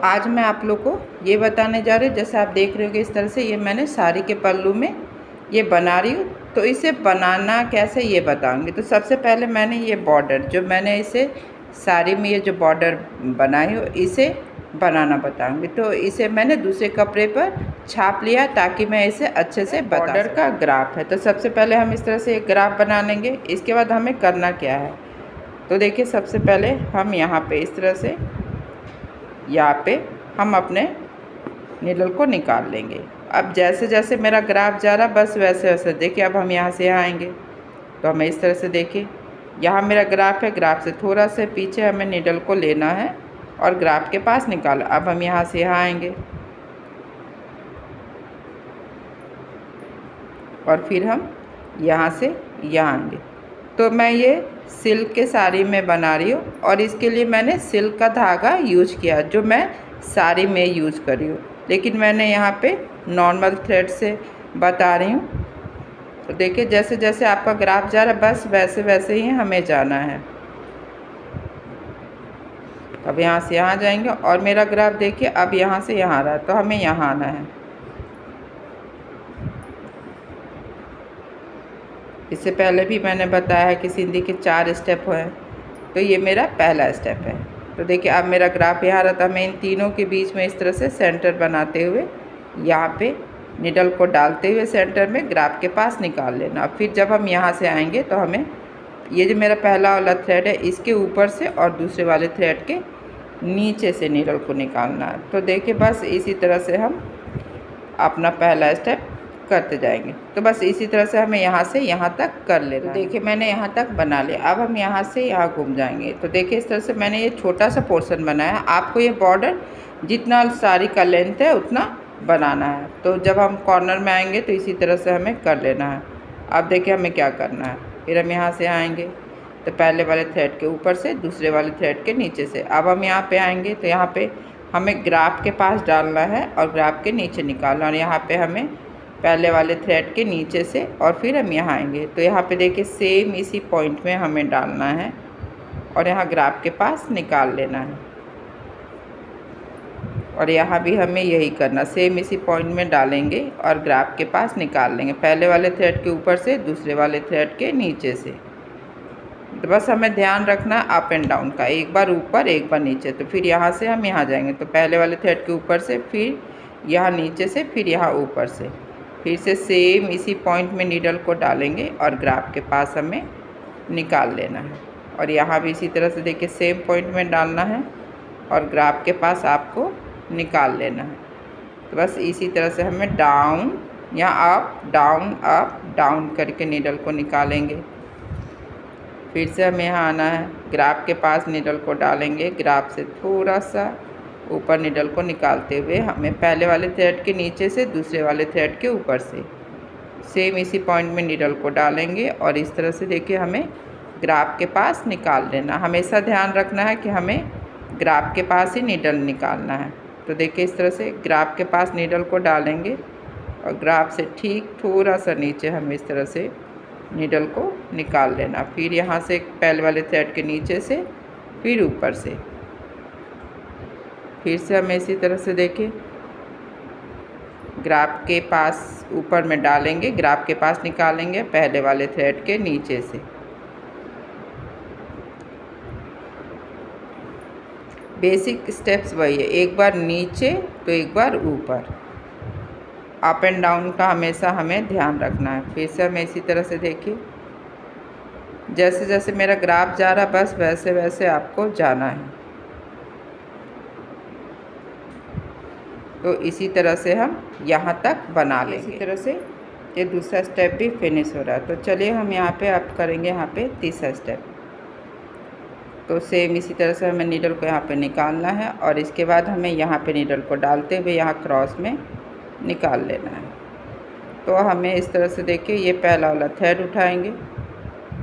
आज मैं आप लोग को ये बताने जा रही हूँ, जैसे आप देख रहे हो कि इस तरह से ये मैंने साड़ी के पल्लू में ये बना रही हूँ। तो इसे बनाना कैसे ये बताऊँगी। तो सबसे पहले मैंने ये बॉर्डर जो मैंने इसे साड़ी में ये जो बॉर्डर बनाई हो इसे बनाना बताऊँगी। तो इसे मैंने दूसरे कपड़े पर छाप लिया ताकि मैं इसे अच्छे से बॉर्डर का ग्राफ है। तो सबसे पहले हम इस तरह से एक ग्राफ बना लेंगे। इसके बाद हमें करना क्या है, तो देखिए सबसे पहले हम यहाँ पे इस तरह से यहाँ पे हम अपने नीडल को निकाल लेंगे। अब जैसे जैसे मेरा ग्राफ जा रहा बस वैसे वैसे देखिए। अब हम यहाँ से यहाँ आएंगे तो हमें इस तरह से देखिए यहाँ मेरा ग्राफ है। ग्राफ से थोड़ा से पीछे हमें नीडल को लेना है और ग्राफ के पास निकाला। अब हम यहाँ से यहाँ आएंगे और फिर हम यहाँ से यहाँ आएंगे। तो मैं ये सिल्क के साड़ी में बना रही हूँ और इसके लिए मैंने सिल्क का धागा यूज किया जो मैं साड़ी में यूज कर रही हूँ, लेकिन मैंने यहाँ पे नॉर्मल थ्रेड से बता रही हूँ। तो देखिए जैसे जैसे आपका ग्राफ जा रहा है बस वैसे वैसे ही हमें जाना है। अब यहाँ से यहाँ जाएंगे और मेरा ग्राफ देखिए अब यहाँ से यहाँ आ रहा है, तो हमें यहाँ आना है। इससे पहले भी मैंने बताया है कि सिंधी के 4 स्टेप हैं, तो ये मेरा पहला स्टेप है। तो देखिए अब मेरा ग्राफ यहाँ रहा था। मैं इन तीनों के बीच में इस तरह से सेंटर बनाते हुए यहाँ पे निडल को डालते हुए सेंटर में ग्राफ के पास निकाल लेना। फिर जब हम यहाँ से आएंगे तो हमें ये जो मेरा पहला वाला थ्रेड है इसके ऊपर से और दूसरे वाले थ्रेड के नीचे से निडल को निकालना है। तो देखिए बस इसी तरह से हम अपना पहला स्टेप करते जाएंगे। तो बस इसी तरह से हमें यहाँ से यहाँ तक कर लेना है। देखिए मैंने यहाँ तक बना लिया। अब हम यहाँ से यहाँ घूम जाएंगे। तो देखिए इस तरह से मैंने ये छोटा सा पोर्शन बनाया। आपको ये बॉर्डर जितना साड़ी का लेंथ है उतना बनाना है। तो जब हम कॉर्नर में आएंगे तो इसी तरह से हमें कर लेना है। अब देखिए हमें क्या करना है। फिर हम यहाँ से आएँगे तो पहले वाले थ्रेड के ऊपर से दूसरे वाले थ्रेड के नीचे से। अब हम यहाँ पर आएँगे तो यहाँ पर हमें ग्राफ के पास डालना है और ग्राफ के नीचे निकालना। और यहाँ पर हमें पहले वाले थ्रेड के नीचे से और फिर हम यहाँ आएंगे तो यहाँ पे देखिए सेम इसी पॉइंट में हमें डालना है और यहाँ ग्राफ के पास निकाल लेना है। और यहाँ भी हमें यही करना, सेम इसी पॉइंट में डालेंगे और ग्राफ के पास निकाल लेंगे, पहले वाले थ्रेड के ऊपर से दूसरे वाले थ्रेड के नीचे से। तो बस हमें ध्यान रखना अप एंड डाउन का, एक बार ऊपर एक बार नीचे। तो फिर यहाँ से हम यहाँ जाएंगे तो पहले वाले थ्रेड के ऊपर से फिर यहाँ नीचे से फिर यहाँ ऊपर से, फिर से सेम इसी पॉइंट में नीडल को डालेंगे और ग्राफ के पास हमें निकाल लेना है। और यहाँ भी इसी तरह से देखिए सेम पॉइंट में डालना है और ग्राफ के पास आपको निकाल लेना है। तो बस इसी तरह से हमें डाउन या अप डाउन करके नीडल को निकालेंगे। फिर से हमें यहाँ आना है, ग्राफ के पास नीडल को डालेंगे, ग्राफ से थोड़ा सा ऊपर नीडल को निकालते हुए हमें पहले वाले थ्रेड के नीचे से दूसरे वाले थ्रेड के ऊपर से सेम इसी पॉइंट में नीडल को डालेंगे और इस तरह से देखिए हमें ग्राफ के पास निकाल लेना। हमेशा ध्यान रखना है कि हमें ग्राफ के पास ही नीडल निकालना है। तो देखिए इस तरह से ग्राफ के पास नीडल को डालेंगे और ग्राफ से ठीक थोड़ा सा नीचे हम इस तरह से नीडल को निकाल लेना। फिर यहाँ से पहले वाले थ्रेड के नीचे से फिर ऊपर से, फिर से हमें इसी तरह से देखिए ग्राफ के पास ऊपर में डालेंगे, ग्राफ के पास निकालेंगे पहले वाले थ्रेड के नीचे से। बेसिक स्टेप्स वही है, एक बार नीचे तो एक बार ऊपर, अप एंड डाउन का हमेशा हमें ध्यान रखना है। फिर से हमें इसी तरह से देखिए जैसे जैसे मेरा ग्राफ जा रहा बस वैसे वैसे आपको जाना है। तो इसी तरह से हम यहाँ तक बना लेंगे। इसी तरह से ये दूसरा स्टेप भी फिनिश हो रहा है। तो चलिए हम यहाँ पे अब करेंगे यहाँ पे तीसरा स्टेप। तो सेम इसी तरह से हमें नीडल को यहाँ पे निकालना है और इसके बाद हमें यहाँ पे नीडल को डालते हुए यहाँ क्रॉस में निकाल लेना है। तो हमें इस तरह से देखिए ये पहला वाला थ्रेड उठाएंगे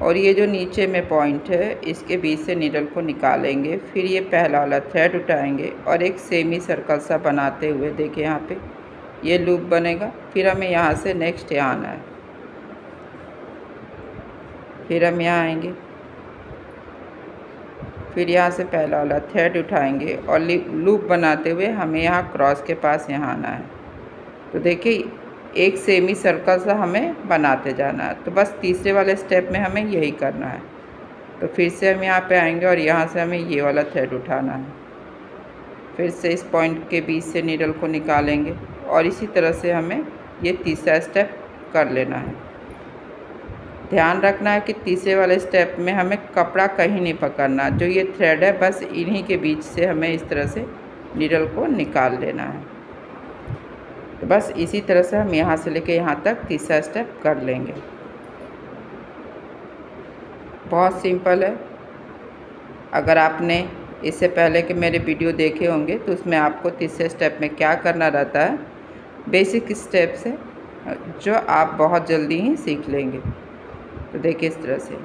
और ये जो नीचे में पॉइंट है इसके बीच से नीडल को निकालेंगे। फिर ये पहला वाला थ्रेड उठाएंगे और एक सेमी सर्कल सा बनाते हुए देखिए यहाँ पे ये लूप बनेगा। फिर हमें यहाँ से नेक्स्ट यहाँ आना है, फिर हम यहाँ आएंगे फिर यहाँ से पहला वाला थ्रेड उठाएंगे और लूप बनाते हुए हमें यहाँ क्रॉस के पास यहाँ आना है। तो देखिए एक सेमी सर्कल सा हमें बनाते जाना है। तो बस तीसरे वाले स्टेप में हमें यही करना है। तो फिर से हम यहाँ पे आएंगे और यहाँ से हमें ये वाला थ्रेड उठाना है। फिर से इस पॉइंट के बीच से नीडल को निकालेंगे और इसी तरह से हमें ये तीसरा स्टेप कर लेना है। ध्यान रखना है कि तीसरे वाले स्टेप में हमें कपड़ा कहीं नहीं पकड़ना, जो ये थ्रेड है बस इन्हीं के बीच से हमें इस तरह से नीडल को निकाल लेना है। तो बस इसी तरह से हम यहाँ से लेके यहाँ तक तीसरा स्टेप कर लेंगे। बहुत सिंपल है। अगर आपने इससे पहले के मेरे वीडियो देखे होंगे तो उसमें आपको तीसरे स्टेप में क्या करना रहता है, बेसिक स्टेप्स है जो आप बहुत जल्दी ही सीख लेंगे। तो देखिए इस तरह से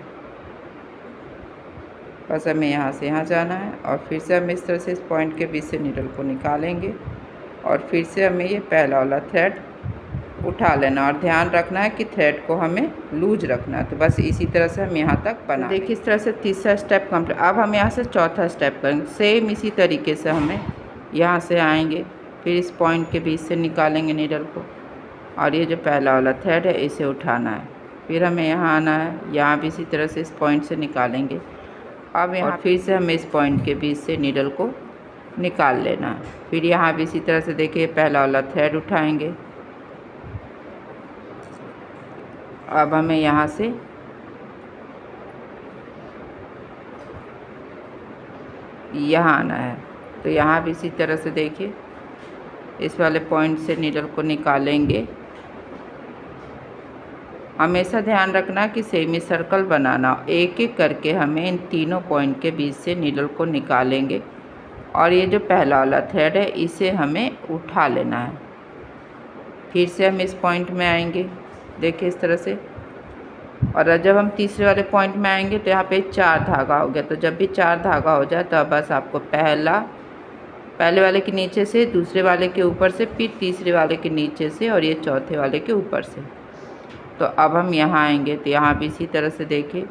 बस हमें यहाँ से यहाँ जाना है और फिर से हम इस तरह से इस पॉइंट के बीच से नीडल को निकालेंगे और फिर से हमें ये पहला वाला थ्रेड उठा लेना और ध्यान रखना है कि थ्रेड को हमें लूज रखना है। तो बस इसी तरह से हम यहाँ तक बना। देखिए इस तरह से तीसरा स्टेप कंप्लीट। अब हम यहाँ से चौथा स्टेप करेंगे। सेम इसी तरीके से हमें यहाँ से आएंगे, फिर इस पॉइंट के बीच से निकालेंगे नीडल को और ये जो पहला वाला थ्रेड है इसे उठाना है। फिर हमें यहाँ आना है, यहाँ भी इसी तरह से इस पॉइंट से निकालेंगे। अब यहाँ फिर से हमें इस पॉइंट के बीच से नीडल को निकाल लेना है। फिर यहाँ भी इसी तरह से देखिए पहला वाला थ्रेड उठाएंगे। अब हमें यहाँ से यहाँ आना है। तो यहाँ भी इसी तरह से देखिए इस वाले पॉइंट से नीडल को निकालेंगे। हमेशा ध्यान रखना कि सेमी सर्कल बनाना, एक एक करके हमें इन तीनों पॉइंट के बीच से नीडल को निकालेंगे और ये जो पहला वाला थ्रेड है इसे हमें उठा लेना है। फिर से हम इस पॉइंट में आएंगे, देखिए इस तरह से, और जब हम तीसरे वाले पॉइंट में आएंगे तो यहाँ पे 4 धागा हो गया। तो जब भी 4 धागा हो जाए तो बस आपको पहले वाले के नीचे से, दूसरे वाले के ऊपर से, फिर तीसरे वाले के नीचे से और ये चौथे वाले के ऊपर से। तो अब हम यहाँ आएंगे तो यहाँ भी इसी तरह से देखिए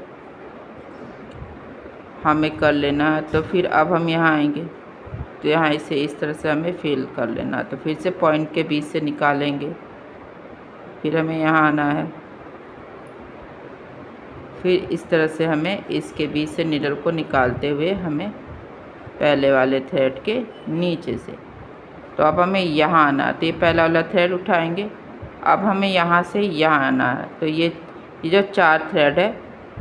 हमें कर लेना है। तो फिर अब हम यहाँ आएंगे तो यहाँ इसे इस तरह से हमें फिल कर लेना है। तो फिर से पॉइंट के बीच से निकालेंगे, फिर हमें यहाँ आना है, फिर इस तरह से हमें इसके बीच से नीडल को निकालते हुए हमें पहले वाले थ्रेड के नीचे से। तो अब हमें यहाँ आना है। तो ये पहला वाला थ्रेड उठाएंगे। अब हमें यहाँ से यहाँ आना है। तो ये जो 4 थ्रेड है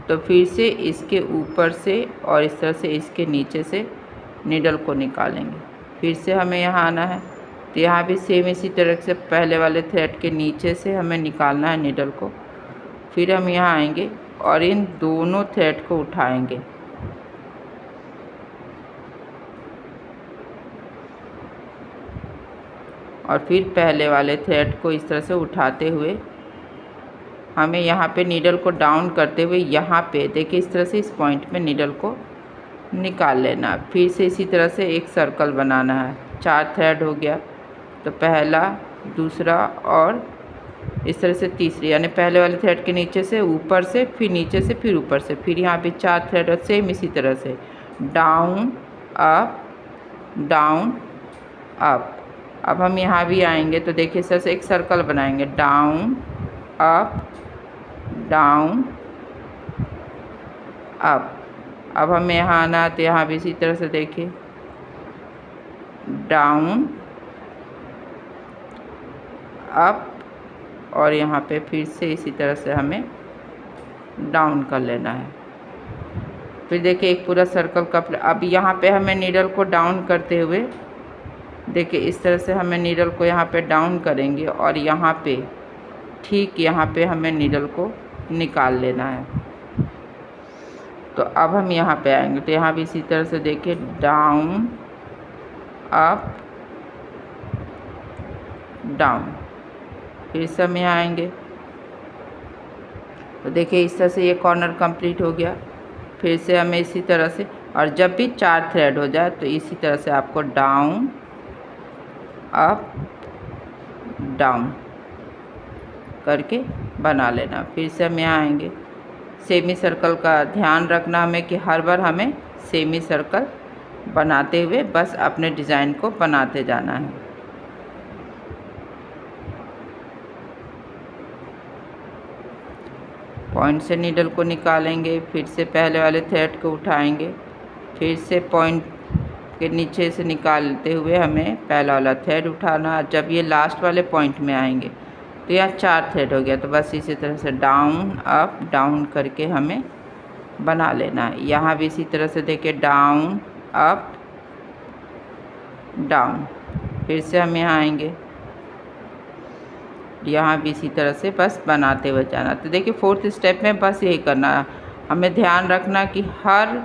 तो फिर से इसके ऊपर से और इस तरह से इसके नीचे से नीडल को निकालेंगे। फिर से हमें यहाँ आना है। तो यहाँ भी सेम इसी तरह से पहले वाले थ्रेड के नीचे से हमें निकालना है नीडल को। फिर हम यहाँ आएंगे और इन दोनों थ्रेड को उठाएंगे और फिर पहले वाले थ्रेड को इस तरह से उठाते हुए हमें यहाँ पे नीडल को डाउन करते हुए यहाँ पे देखिए इस तरह से इस पॉइंट में नीडल को निकाल लेना। फिर से इसी तरह से एक सर्कल बनाना है। 4 थ्रेड हो गया, तो पहला, दूसरा और इस तरह से तीसरी, यानी पहले वाले थ्रेड के नीचे से, ऊपर से, फिर नीचे से, फिर ऊपर से, फिर यहाँ पे 4 थ्रेड और सेम इसी तरह से डाउन अप। अब हम यहाँ भी आएंगे तो देखिए इस तरह से एक सर्कल बनाएंगे, डाउन अप। अब हमें यहाँ आना है तो यहाँ भी इसी तरह से देखिए डाउन अप और यहाँ पे फिर से इसी तरह से हमें डाउन कर लेना है। फिर देखिए एक पूरा सर्कल का। अब यहाँ पे हमें नीडल को डाउन करते हुए देखिए इस तरह से हमें नीडल को यहाँ पे डाउन करेंगे और यहाँ पे ठीक यहाँ पे हमें नीडल को निकाल लेना है। तो अब हम यहाँ पे आएंगे तो यहाँ भी इसी तरह से देखिए डाउन अप डाउन। फिर से हम यहाँ आएंगे तो देखिए इस तरह से ये कॉर्नर कंप्लीट हो गया। फिर से हमें इसी तरह से, और जब भी 4 थ्रेड हो जाए तो इसी तरह से आपको डाउन अप डाउन करके बना लेना। फिर से हम यहाँ आएंगे। सेमी सर्कल का ध्यान रखना हमें कि हर बार हमें सेमी सर्कल बनाते हुए बस अपने डिज़ाइन को बनाते जाना है। पॉइंट से नीडल को निकालेंगे, फिर से पहले वाले थ्रेड को उठाएंगे, फिर से पॉइंट के नीचे से निकालते हुए हमें पहला वाला थ्रेड उठाना। जब ये लास्ट वाले पॉइंट में आएंगे तो यहाँ 4 थ्रेड हो गया, तो बस इसी तरह से डाउन अप डाउन करके हमें बना लेना है। यहाँ भी इसी तरह से देखिए डाउन अप डाउन, फिर से हम यहाँ आएंगे, यहाँ भी इसी तरह से बस बनाते हुए जाना। तो देखिए 4th स्टेप में बस यही करना है। हमें ध्यान रखना कि हर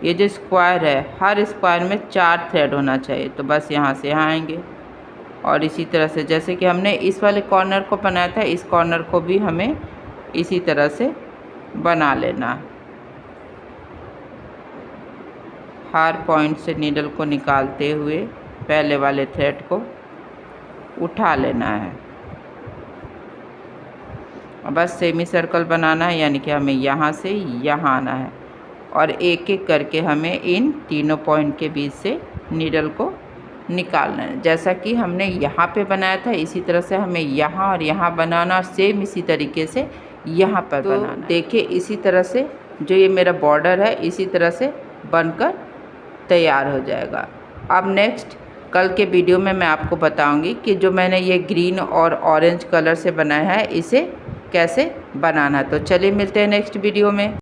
ये जो स्क्वायर है, हर स्क्वायर में 4 थ्रेड होना चाहिए। तो बस यहाँ से यहाँ आएंगे और इसी तरह से जैसे कि हमने इस वाले कॉर्नर को बनाया था, इस कॉर्नर को भी हमें इसी तरह से बना लेना। हर पॉइंट से नीडल को निकालते हुए पहले वाले थ्रेड को उठा लेना है। बस सेमी सर्कल बनाना है, यानी कि हमें यहाँ से यहाँ आना है और एक एक करके हमें इन तीनों पॉइंट के बीच से नीडल को निकालना है। जैसा कि हमने यहाँ पे बनाया था इसी तरह से हमें यहाँ और यहाँ बनाना और सेम इसी तरीके से यहाँ पर बनाना। देखिए इसी तरह से जो ये मेरा बॉर्डर है इसी तरह से बनकर तैयार हो जाएगा। अब नेक्स्ट कल के वीडियो में मैं आपको बताऊंगी कि जो मैंने ये ग्रीन और ऑरेंज कलर से बनाया है इसे कैसे बनाना। तो चलिए मिलते हैं नेक्स्ट वीडियो में।